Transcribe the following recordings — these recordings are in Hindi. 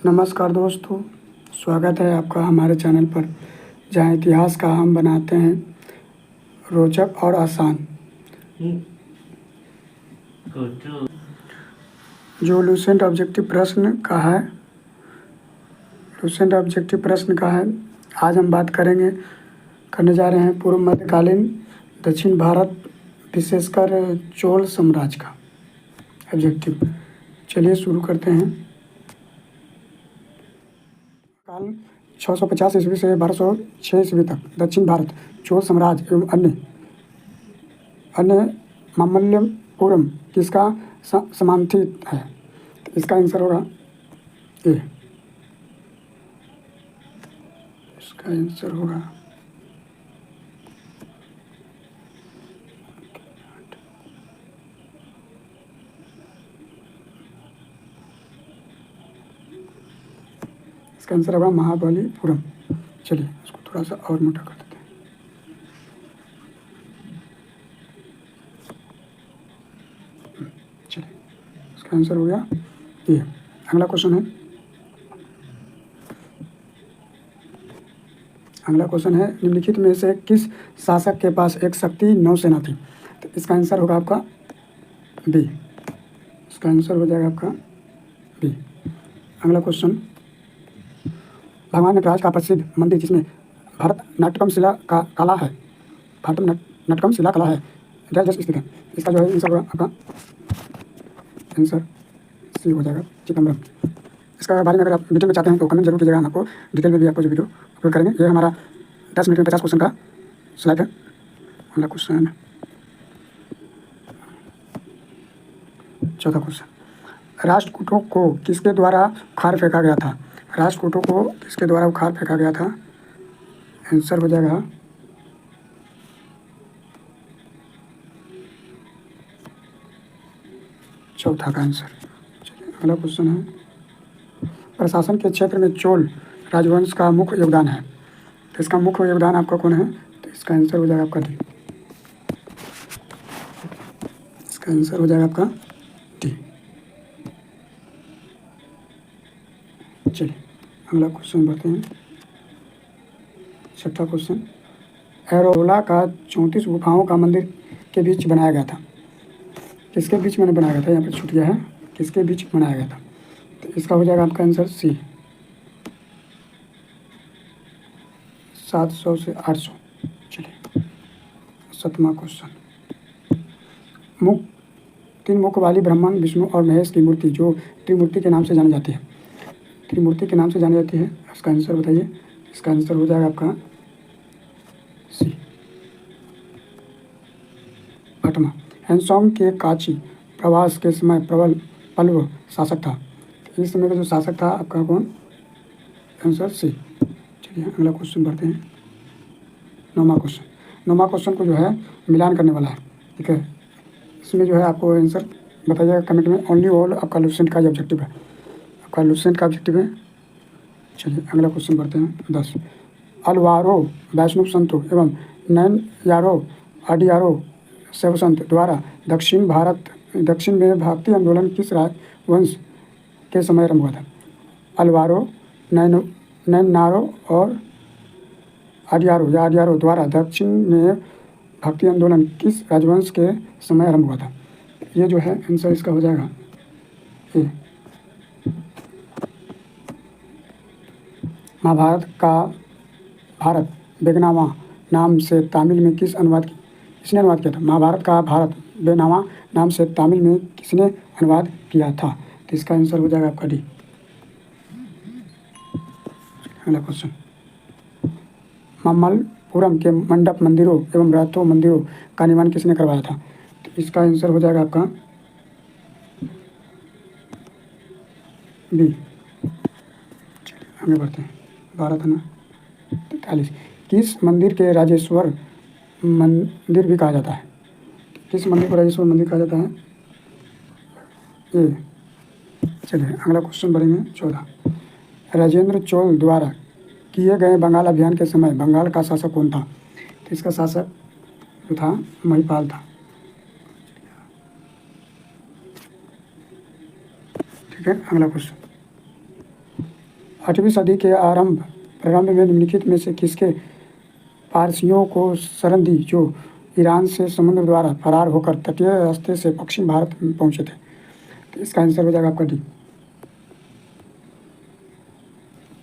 नमस्कार दोस्तों, स्वागत है आपका हमारे चैनल पर, जहां इतिहास का हम बनाते हैं रोचक और आसान। जो लूसेंट ऑब्जेक्टिव प्रश्न का है, आज हम बात करने जा रहे हैं पूर्व मध्यकालीन दक्षिण भारत, विशेषकर चोल साम्राज्य का ऑब्जेक्टिव। चलिए शुरू करते हैं। काल 650 ईस्वी से 1206 ईस्वी तक दक्षिण भारत, चोल साम्राज्य एवं अन्य मामल्लपुरम किसका समांथित है? तो इसका आंसर होगा ए। इसका आंसर होगा महाबलीपुरम। चलिए इसको थोड़ा सा और मोटा कर देते हैं। चलिए इसका आंसर हो गया ये। अगला क्वेश्चन है निम्नलिखित में से किस शासक के पास एक शक्ति नौसेना थी? तो इसका आंसर होगा आपका बी। इसका आंसर हो जाएगा आपका बी। अगला क्वेश्चन, भगवान नटराज का प्रसिद्ध मंदिर जिसमें भरतनाट्यम शिला कला है, स्थित है, इसका जो है आंसर होगा आपका आंसर सी हो जाएगा, चिदम्बरम। इसका बारे में अगर आप डिटेल में चाहते हैं तो कमेंट जरूर कीजिएगा, हम आपको डिटेल में भी आपको जो वीडियो अपलोड करेंगे। ये हमारा 10 मिनट में 50 क्वेश्चन का स्लाइड है। अगला क्वेश्चन, चौथा क्वेश्चन, राष्ट्रकूटों को किसके द्वारा उखाड़ फेंका गया था? राष्ट्रकूटों को किसके द्वारा उखाड़ फेंका गया था? आंसर हो जाएगा चौथा का आंसर। अगला क्वेश्चन है, प्रशासन के क्षेत्र में चोल राजवंश का मुख्य योगदान है, तो इसका मुख्य योगदान आपका कौन है? तो इसका आंसर हो जाएगा आपका डी। इसका आंसर हो जाएगा आपका डी। चलिए अगला क्वेश्चन बढ़ते हैं। छठा क्वेश्चन, एरोला का 34 गुफाओं का मंदिर के बीच बनाया गया था, किसके बीच में बनाया गया था? यहाँ पर छूट गया है, किसके बीच बनाया गया था? तो इसका हो जाएगा आपका आंसर सी, 700 से 800। चलिए सातवां क्वेश्चन, तीन मुख वाली ब्रह्मा, विष्णु और महेश की मूर्ति जो त्रिमूर्ति के नाम से जानी जाती है, इसका आंसर बताइए। इसका आंसर हो जाएगा आपका सी। आठवां, हैंसोंग के काची प्रवास के समय प्रबल पल्लव शासक था, इस समय का जो शासक था आपका कौन? Answer C. चलिए अगला क्वेश्चन बढ़ते हैं। नौवां क्वेश्चन को जो है मिलान करने वाला है, ठीक है। इसमें जो है आपको आंसर बताइएगा कमेंट में। ओनली ऑल आपका लूसेंट का ऑब्जेक्टिव है, चलिए अगला क्वेश्चन बढ़ते हैं। 10, अलवारो वैष्णव संतों एवं नैन यारो अडियारो शैव संत द्वारा दक्षिण में भक्ति आंदोलन किस राजवंश के समय आरंभ हुआ था? अलवारो, नैनारो और अडियारो द्वारा दक्षिण में भक्ति आंदोलन किस राजवंश के समय आरंभ हुआ था? ये जो है आंसर इसका हो जाएगा ए। महाभारत का भारत बेगनामा नाम से तमिल में किसने अनुवाद किया था? महाभारत का भारत बेगनामा नाम से तमिल में किसने अनुवाद किया था? तो इसका आंसर हो जाएगा आपका डी। अगला क्वेश्चन, मम्मलपुरम के मंडप मंदिरों एवं रथों मंदिरों का निर्माण किसने करवाया था? तो इसका आंसर हो जाएगा आपका बी। आगे बढ़ते हैं। 12 था ना, 43, किस मंदिर के राजेश्वर मंदिर भी कहा जाता है? किस मंदिर को राजेश्वर मंदिर कहा जाता है? ये। चलिए अगला क्वेश्चन बढ़ेंगे। 14, राजेंद्र चोल द्वारा किए गए बंगाल अभियान के समय बंगाल का शासक कौन था? तो इसका शासक जो था महिपाल था, ठीक है। अगला क्वेश्चन, 8वीं सदी के प्रारंभ में निम्नलिखित में से किसके पारसियों को शरण दी जो ईरान से समुद्र द्वारा फरार होकर तटीय रास्ते से पश्चिम भारत में पहुंचे थे? तो इसका आंसर हो जाएगा आपका डी।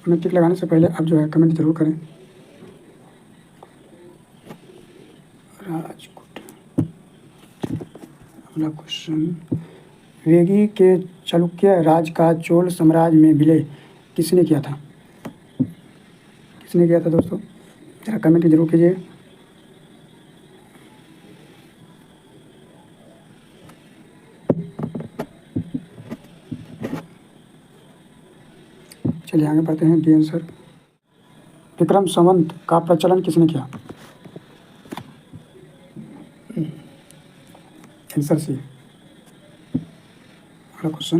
हमें टिक लगाने से पहले आप जो है कमेंट जरूर करें। राजकोट। अगला क्वेश्चन, वेगी के चालुक्य राज का चोल साम्राज्य में विलय किसने किया था? किसने किया था दोस्तों? जरा कमेंट जरूर कीजिए। चलिए आगे बढ़ते हैं। डी आंसर, विक्रम संवत का प्रचलन किसने किया? Answer C. अगला क्वेश्चन,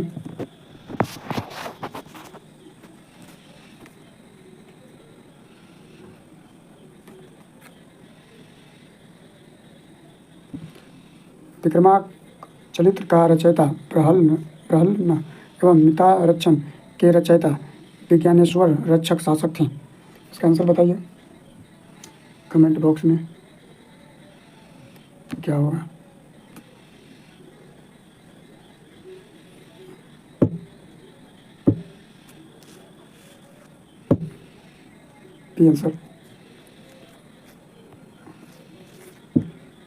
विक्रमाचरित्र का रचयिता प्रहल्न एवं मितारक्षण के रचयिता विज्ञानेश्वर रक्षक शासक थे। इसका आंसर बताइए कमेंट बॉक्स में। क्या होगा? B answer.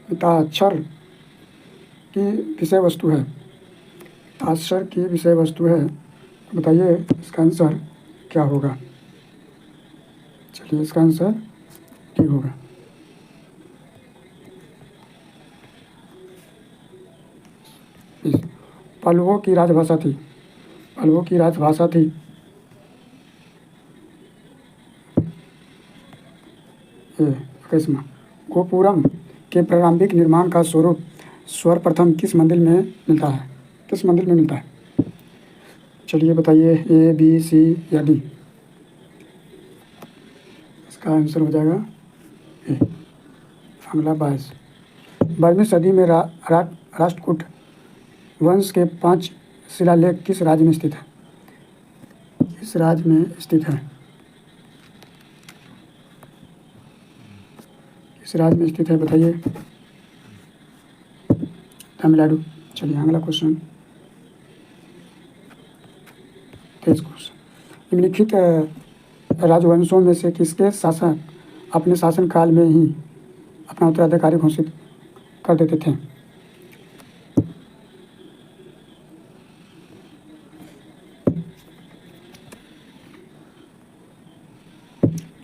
मिताक्षर की विषय वस्तु है। मिताक्षर की विषय वस्तु है। बताइए इसका आंसर क्या होगा? चलिए इसका आंसर डी होगा। पल्लवों की राजभाषा थी। पल्लवों की राजभाषा थी ये 21वां। गोपुरम के प्रारंभिक निर्माण का स्वरूप सर्वप्रथम किस मंदिर में मिलता है? किस मंदिर में मिलता है? चलिए बताइए ए, बी, सी या डी। इसका आंसर हो जाएगा ए। अगला 22, 12वीं सदी में राष्ट्रकूट वंश के 5 शिलालेख किस राज्य में स्थित है? किस राज्य में स्थित है? किस राज्य में स्थित है बताइए। तमिलनाडु। चलिए अगला क्वेश्चन, 23 क्वेश्चन, निम्नलिखित राजवंशों में से किसके शासक अपने शासनकाल में ही अपना उत्तराधिकारी घोषित कर देते थे?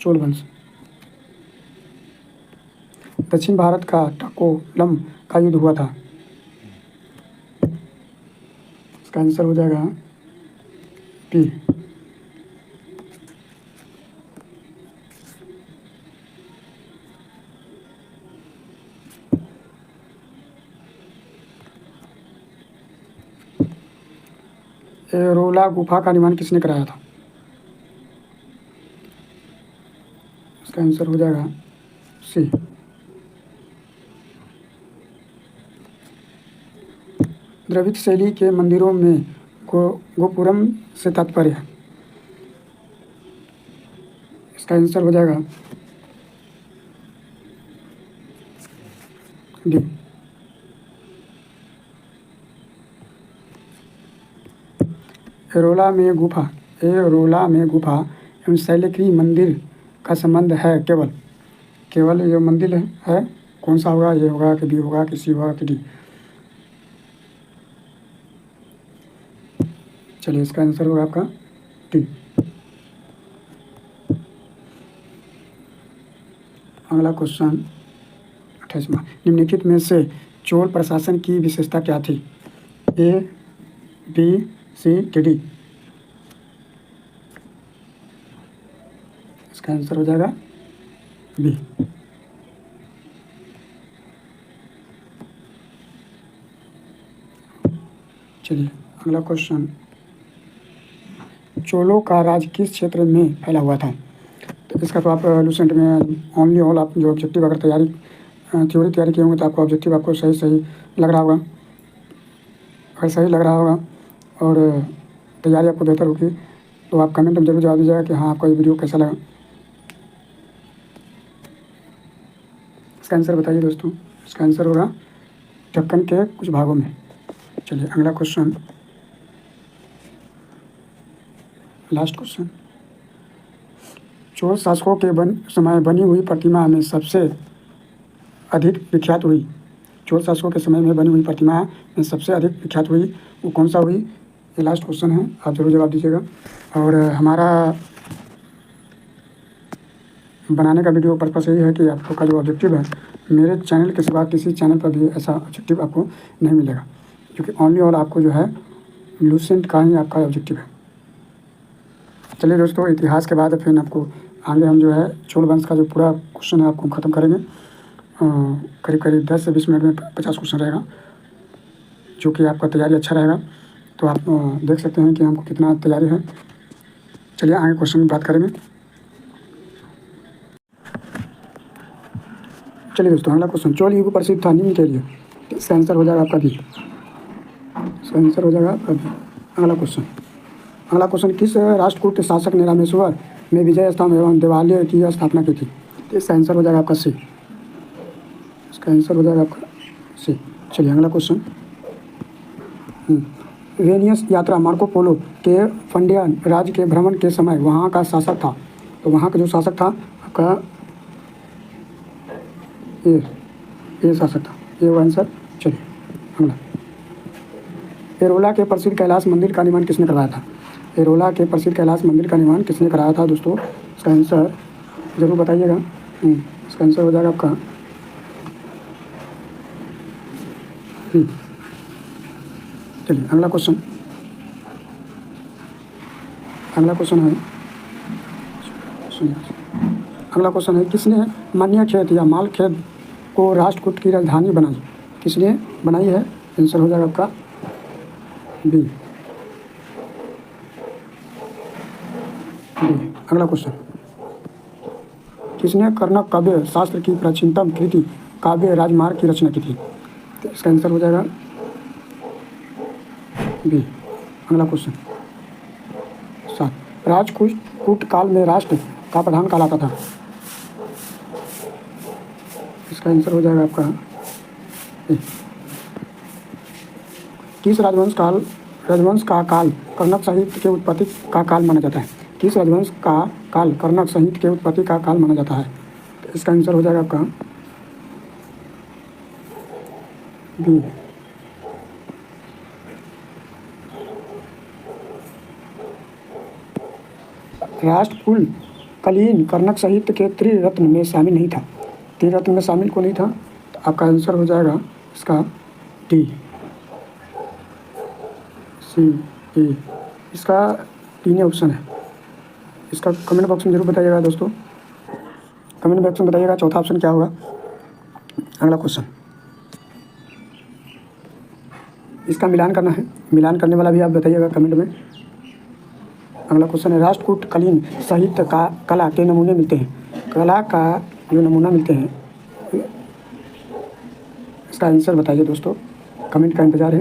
चोल वंश। दक्षिण भारत का टकोलम का युद्ध हुआ था। इसका आंसर हो जाएगा पी। एरोला गुफा का निर्माण किसने कराया था? इसका आंसर हो जाएगा सी। द्रविड़ शैली के मंदिरों में गोपुरम से तात्पर्य है। इसका आंसर हो जाएगा डी। एरोला में गुफा एवं शैलगिरी मंदिर का संबंध है केवल ये मंदिर है। कौन सा होगा? ये होगा कि बी होगा कि सी होगा कि डी? चलिए इसका आंसर होगा आपका डी। अगला क्वेश्चन 28वां, निम्नलिखित में से चोल प्रशासन की विशेषता क्या थी? ए, बी, सी, डी? इसका आंसर हो जाएगा बी। चलिए अगला क्वेश्चन, चोलों का राज किस क्षेत्र में फैला हुआ था? तो इसका तो आप लूसेंट में ओनली ऑल आप जो ऑब्जेक्टिव अगर थ्योरी तैयारी किए होंगे तो आपको ऑब्जेक्टिव आपको सही लग रहा होगा। अगर सही लग रहा होगा और तैयारी आपको बेहतर होगी तो आप कमेंट में जरूर जवाब दीजिएगा कि हाँ आपको ये वीडियो कैसा लगा। इसका आंसर बताइए दोस्तों। इसका आंसर होगा ढक्कन के कुछ भागों में। चलिए अगला क्वेश्चन, लास्ट क्वेश्चन। चोल शासकों के समय बनी हुई प्रतिमा में सबसे अधिक विख्यात हुई, चोल शासकों के समय में बनी हुई प्रतिमा में सबसे अधिक विख्यात हुई वो कौन सा हुई? ये लास्ट क्वेश्चन है, आप ज़रूर जवाब दीजिएगा। और हमारा बनाने का वीडियो पर्पस यही है कि आप लोग का जो ऑब्जेक्टिव है, मेरे चैनल के सिवा किसी चैनल पर भी ऐसा ऑब्जेक्टिव आपको नहीं मिलेगा, क्योंकि ओनली और आपको जो है लूसेंट का ही आपका ऑब्जेक्टिव है। चलिए दोस्तों, इतिहास के बाद फिर आपको आगे हम जो है चोल वंश का जो पूरा क्वेश्चन है आपको ख़त्म करेंगे। करीब करीब 10 से 20 मिनट में 50 क्वेश्चन रहेगा, जो कि आपका तैयारी अच्छा रहेगा। तो आप देख सकते हैं कि हमको कितना तैयारी है। चलिए आगे क्वेश्चन में बात करेंगे। चलिए दोस्तों, अगला क्वेश्चन, चोल युग प्रसिद्ध था निम्न के लिए। इसका आंसर हो जाएगा आपका भी। इसका आंसर हो जाएगा आपका भी। अगला क्वेश्चन, किस राष्ट्रकूट शासक ने रामेश्वर में विजय स्तंभ एवं देवालय की स्थापना की थी? इसका आंसर हो जाएगा आपका सी। इसका आंसर हो जाएगा आपका सी। चलिए अगला क्वेश्चन, वेनियस यात्रा मार्को पोलो के फंडियन राज्य के भ्रमण के समय वहाँ का शासक था। तो वहाँ का जो शासक था आपका ये शासक था, ये वो आंसर। चलिए अगला, एरोला के प्रसिद्ध कैलाश मंदिर का निर्माण किसने करवाया था? एरोला के प्रसिद्ध कैलाश मंदिर का निर्माण किसने कराया था दोस्तों? इसका आंसर ज़रूर बताइएगा। इसका आंसर हो जाएगा आपका चलिए अगला क्वेश्चन है, सुनिए। अगला क्वेश्चन है, किसने मान्य खेत या माल खेत को राष्ट्रकूट की राजधानी बनाई? किसने बनाई है? आंसर हो जाएगा आपका बी। अगला क्वेश्चन, किसने कर्णक काव्य शास्त्र की प्राचीनतम कृति काव्य राजमार्ग की रचना की थी? तो इसका आंसर हो जाएगा बी। अगला क्वेश्चन 7, राजकूट काल में राष्ट्र का प्रधान कहलाता था। इसका आंसर हो जाएगा आपका ए। किस राजवंश का काल कर्णक साहित्य के उत्पत्ति का काल माना जाता है? किस राजवंश का काल कर्णक साहित्य के उत्पत्ति का काल माना जाता है? तो इसका आंसर हो जाएगा आपका बी। राष्ट्रकूट कालीन कर्णक साहित्य के त्रिरत्न में शामिल नहीं था। त्रिरत्न में शामिल को नहीं था, तो आपका आंसर हो जाएगा इसका डी, सी ए। इसका तीन ऑप्शन है। इसका कमेंट बॉक्स में जरूर बताइएगा दोस्तों, कमेंट बॉक्स में बताइएगा चौथा ऑप्शन क्या होगा। अगला क्वेश्चन, इसका मिलान करना है, मिलान करने वाला भी आप बताइएगा कमेंट में। अगला क्वेश्चन है, राष्ट्रकूट कालीन साहित्य का कला के नमूने मिलते हैं, कला का जो नमूना मिलते हैं, इसका आंसर बताइए दोस्तों, कमेंट का इंतज़ार है।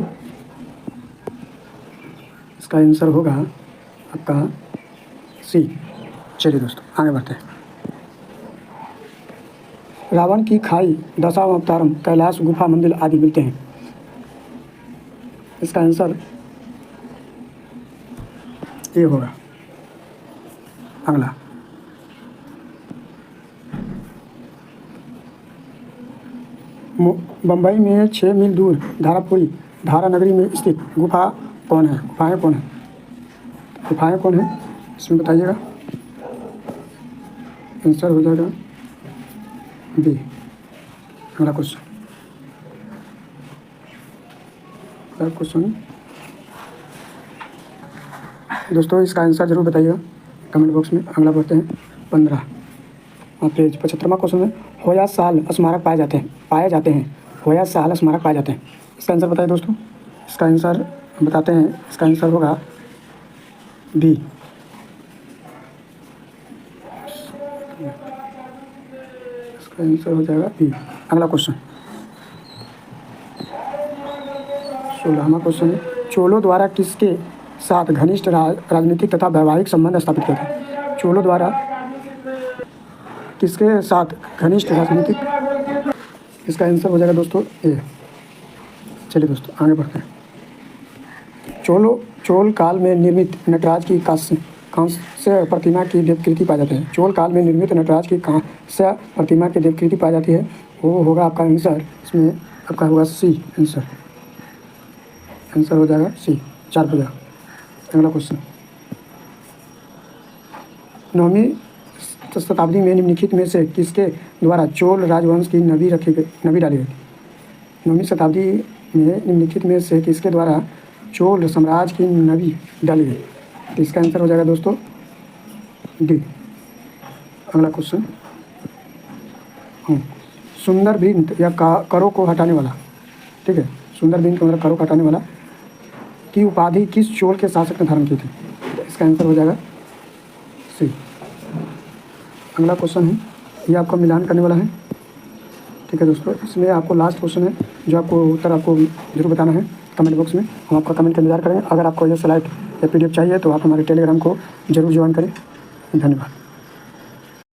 इसका आंसर होगा आपका सी। चलिए दोस्तों आगे बढ़ते हैं। रावण की खाई, दशावतारम, कैलाश गुफा मंदिर आदि मिलते हैं। इसका आंसर ये होगा। अगला, बम्बई में 6 मील दूर धारापुरी धारा नगरी में स्थित गुफा कौन है? गुफाएं कौन है? गुफाएं कौन है इसमें बताइएगा। आंसर हो जाएगा बी। अगला क्वेश्चन दोस्तों, इसका आंसर जरूर बताइएगा कमेंट बॉक्स में। अगला बढ़ते हैं 15 पेज 75वां क्वेश्चन है, होया साल स्मारक पाए जाते हैं, होया साल स्मारक पाए जाते हैं। इसका आंसर बताइए दोस्तों। इसका आंसर बताते हैं, इसका आंसर होगा बी। इसका आंसर हो जाएगा बी। अगला क्वेश्चन 16वां क्वेश्चन है, चोलों द्वारा किसके साथ घनिष्ठ राजनीतिक तथा वैवाहिक संबंध स्थापित किए थे। चोलों द्वारा किसके साथ घनिष्ठ राजनीतिक, इसका आंसर हो जाएगा दोस्तों ए। चलिए दोस्तों आगे बढ़ते हैं। चोल काल में निर्मित नटराज की कांस्य प्रतिमा की देवकृति पाई जाती है। चोल काल में निर्मित नटराज की कांस्य प्रतिमा की देवकृति पाई जाती है, वो होगा आपका आंसर, इसमें आपका होगा सी आंसर। आंसर हो जाएगा सी, 4 पे जाएगा। अगला क्वेश्चन, 9वीं शताब्दी में निम्नलिखित में से किसके द्वारा चोल राजवंश की नबी डाली गई? 9वीं शताब्दी में निम्नलिखित में से किसके द्वारा चोल साम्राज्य की नबी डाली गई? तो इसका आंसर हो जाएगा दोस्तों डी। अगला क्वेश्चन, सुंदर वृंत या करों को हटाने वाला, ठीक है, सुंदर वृंत को मतलब करों को हटाने वाला की उपाधि किस चोल के शासक ने धारण की थी? तो इसका आंसर हो जाएगा सी। अगला क्वेश्चन है, ये आपको मिलान करने वाला है, ठीक है दोस्तों। इसमें आपको लास्ट क्वेश्चन है जो आपको उत्तर आपको जरूर बताना है कमेंट बॉक्स में, हम आपका कमेंट का इंतजार करेंगे। अगर आपको ये स्लाइड या PDF चाहिए तो आप हमारे टेलीग्राम को जरूर ज्वाइन करें। धन्यवाद।